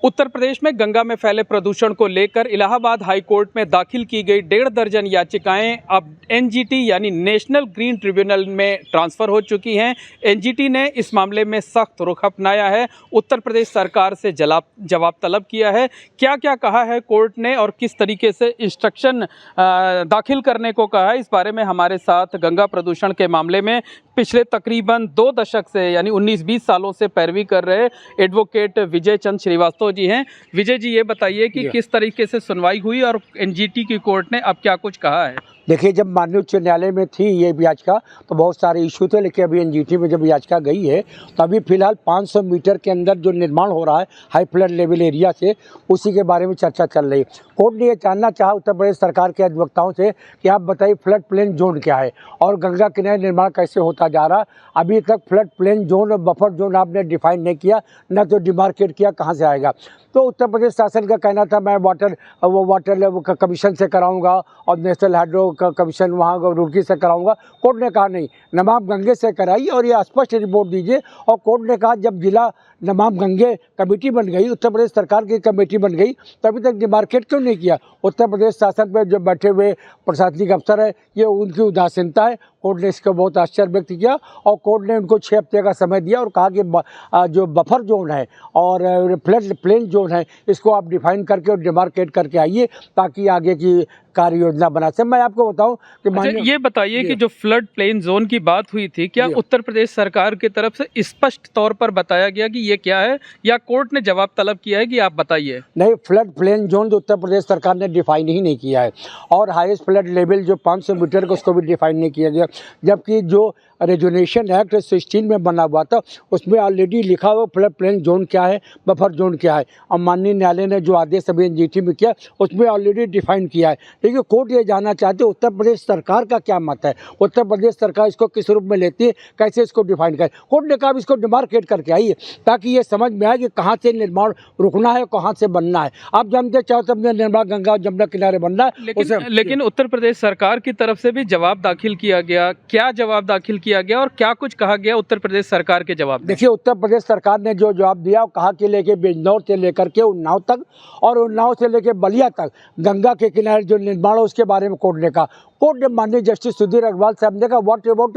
उत्तर प्रदेश में गंगा में फैले प्रदूषण को लेकर इलाहाबाद हाई कोर्ट में दाखिल की गई 1.5 दर्जन याचिकाएं अब एनजीटी यानी नेशनल ग्रीन ट्रिब्यूनल में ट्रांसफर हो चुकी हैं। एनजीटी ने इस मामले में सख्त रुख अपनाया है, उत्तर प्रदेश सरकार से जवाब तलब किया है। क्या क्या कहा है कोर्ट ने और किस तरीके से इंस्ट्रक्शन दाखिल करने को कहा है, इस बारे में हमारे साथ गंगा प्रदूषण के मामले में पिछले तकरीबन 2 दशक से यानी 19-20 सालों से पैरवी कर रहे एडवोकेट विजय चंद श्रीवास्तव जी हैं। विजय जी, ये बताइए कि किस तरीके से सुनवाई हुई और एनजीटी की कोर्ट ने अब क्या कुछ कहा है। देखिए, जब माननीय उच्च न्यायालय में थी ये याचिका तो बहुत सारे इशू थे, लेकिन अभी एनजीटी में जब याचिका गई है तो अभी फिलहाल 500 मीटर के अंदर जो निर्माण हो रहा है हाई फ्लड लेवल एरिया से, उसी के बारे में चर्चा चल रही है। कोर्ट ने ये जानना चाहा उत्तर प्रदेश सरकार के अधिवक्ताओं से कि आप बताइए फ्लड प्लेन जोन क्या है और गंगा किनारे निर्माण कैसे होता जा रहा। अभी तक फ्लड प्लेन जोन और बफर जोन आपने डिफाइन नहीं किया, न तो डिमार्केट किया, कहाँ से आएगा। तो उत्तर प्रदेश शासन का कहना था मैं वाटर कमीशन से कराऊंगा और नेशनल हाइड्रो कमीशन वहाँ रुड़की से कराऊंगा। कोर्ट ने कहा नहीं, नमाम गंगे से कराइए और ये स्पष्ट रिपोर्ट दीजिए। और कोर्ट ने कहा जब जिला नमाम गंगे कमेटी बन गई, उत्तर प्रदेश सरकार की कमेटी बन गई, तो अभी तक डिमार्केट क्यों नहीं किया। उत्तर प्रदेश शासन में जो बैठे हुए प्रशासनिक अफसर है, ये उनकी उदासीनता है। कोर्ट ने इसका बहुत आश्चर्य व्यक्त किया और कोर्ट ने उनको 6 हफ्ते का समय दिया और कहा कि जो बफर जोन है और फ्लड प्लेन जोन है, इसको आप डिफाइन करके और डिमार्केट करके आइए ताकि आगे की कार्य योजना बना सके। मैं आपको बताऊं कि ये बताइए कि जो फ्लड प्लेन जोन की बात हुई थी, क्या उत्तर प्रदेश सरकार की तरफ से स्पष्ट तौर पर बताया गया कि ये क्या है, या कोर्ट ने जवाब तलब किया है कि आप बताइए। नहीं, फ्लड प्लेन जोन जो उत्तर प्रदेश सरकार ने डिफाइन ही नहीं किया है और हाईएस्ट फ्लड लेवल जो 500 मीटर को, उसको भी डिफाइन नहीं किया गया। जबकि जो रेजुलेशन एक्ट 16 में बना हुआ था उसमें ऑलरेडी लिखा हुआ फ्लड प्लेन जोन क्या है, बफर जोन क्या है, और माननीय न्यायालय ने जो आदेश अभी एनजीटी में किया उसमें ऑलरेडी डिफाइन किया है। लेकिन कोर्ट ये जानना चाहते उत्तर प्रदेश सरकार का क्या मत है, उत्तर प्रदेश सरकार इसको किस रूप में लेती है, कैसे इसको डिफाइन करे। कोर्ट ने कहा इसको डिमार्केट करके आइए ताकि ये समझ में आए कि कहाँ से निर्माण रुकना है, कहाँ से बनना है। आप जानते चाहो तब निर्माण गंगा और जमुना किनारे बनना है, लेकिन उत्तर प्रदेश सरकार की तरफ से भी जवाब दाखिल किया गया। क्या जवाब दाखिल किया गया और क्या कुछ कहा गया उत्तर प्रदेश सरकार के जवाब में? देखिए, उत्तर प्रदेश सरकार ने जो जवाब दिया वो कहा कि लेके बिजनौर से लेकर के उन्नाव तक और उन्नाव से लेके बलिया तक गंगा के किनारे जो निर्माण है उसके बारे में कोर्ट ने कहा। कोर्ट ने माननीय जस्टिस सुधीर अग्रवाल साहब ने कहा व्हाट अबाउट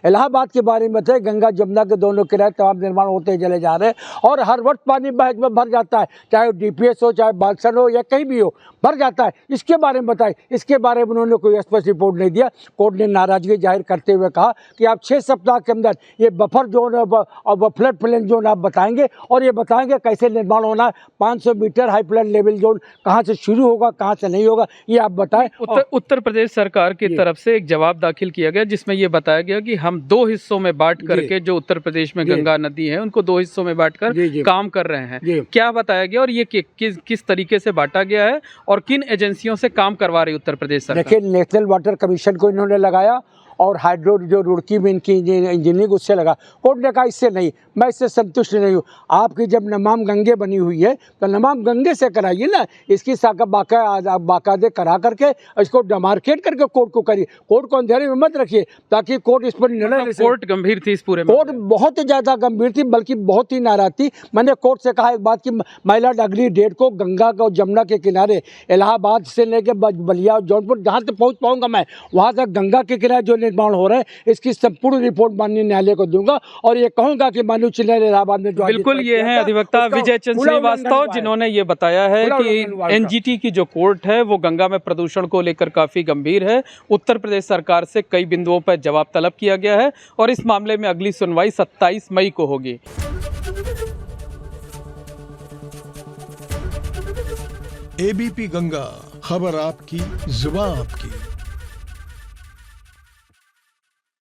इलाहाबाद के बारे में थे, गंगा जमुना के दोनों किनारे तमाम निर्माण होते चले जा रहे हैं और हर वक्त पानी में भर जाता है, चाहे डीपीएस हो, चाहे बालसन हो या कहीं भी हो, भर जाता है। इसके बारे में बताए, इसके बारे में उन्होंने कोई स्पष्ट रिपोर्ट नहीं दिया। कोर्ट ने नाराजगी जाहिर करते हुए कहा कि आप 6 सप्ताह के अंदर ये बफर जोन और फ्लड प्लेन जोन आप बताएंगे और ये बताएंगे कैसे निर्माण होना है, 500 metre high flood level zone कहाँ से शुरू होगा, कहाँ से नहीं होगा, ये आप बताएं। उत्तर प्रदेश सरकार की तरफ से एक जवाब दाखिल किया गया जिसमें यह बताया गया कि हम 2 हिस्सों में बांट करके जो उत्तर प्रदेश में गंगा नदी है उनको 2 हिस्सों में बांटकर काम कर रहे हैं। क्या बताया गया और ये किस तरीके से बांटा गया है और किन एजेंसियों से काम करवा रही उत्तर प्रदेश सरकार? देखिए, नेशनल वाटर कमीशन को इन्होंने लगाया और हाइड्रो जो रुड़की में इनकी इंजीनियरिंग उससे लगा। कोर्ट ने कहा इससे नहीं, मैं इससे संतुष्ट नहीं हूँ। आपकी जब नमाम गंगे बनी हुई है तो नमाम गंगे से कराइए ना, इसकी बाकायदे करा करके इसको डिमार्केट करके कोर्ट को करिए। कोर्ट को अंधेरे में मत रखिए ताकि कोर्ट इस पर निर्णय ले। कोर्ट गंभीर थी इस पूरे में? कोर्ट बहुत ज़्यादा गंभीर थी, बल्कि बहुत ही नाराज थी। मैंने कोर्ट से कहा एक बात कि महिला अगली डेट को गंगा और जमुना के किनारे इलाहाबाद से लेकर बलिया जौनपुर जहाँ तक पहुँच पाऊँगा मैं, वहाँ तक गंगा के किनारे जो निर्माण हो रहे हैं इसकी संपूर्ण रिपोर्ट माननीय न्यायालय को दूंगा और ये कहूंगा कि माननीय उच्च न्यायालय इलाहाबाद में जो बिल्कुल ये हैं अधिवक्ता विजय चंद श्रीवास्तव, जिन्होंने ये बताया है कि एनजीटी की जो कोर्ट है वो गंगा में प्रदूषण को लेकर काफी गंभीर है। उत्तर प्रदेश सरकार से कई बिंदुओं पर जवाब तलब किया गया है और इस मामले में अगली सुनवाई 27 मई को होगी। एबीपी गंगा, खबर आपकी, जुबान आपकी।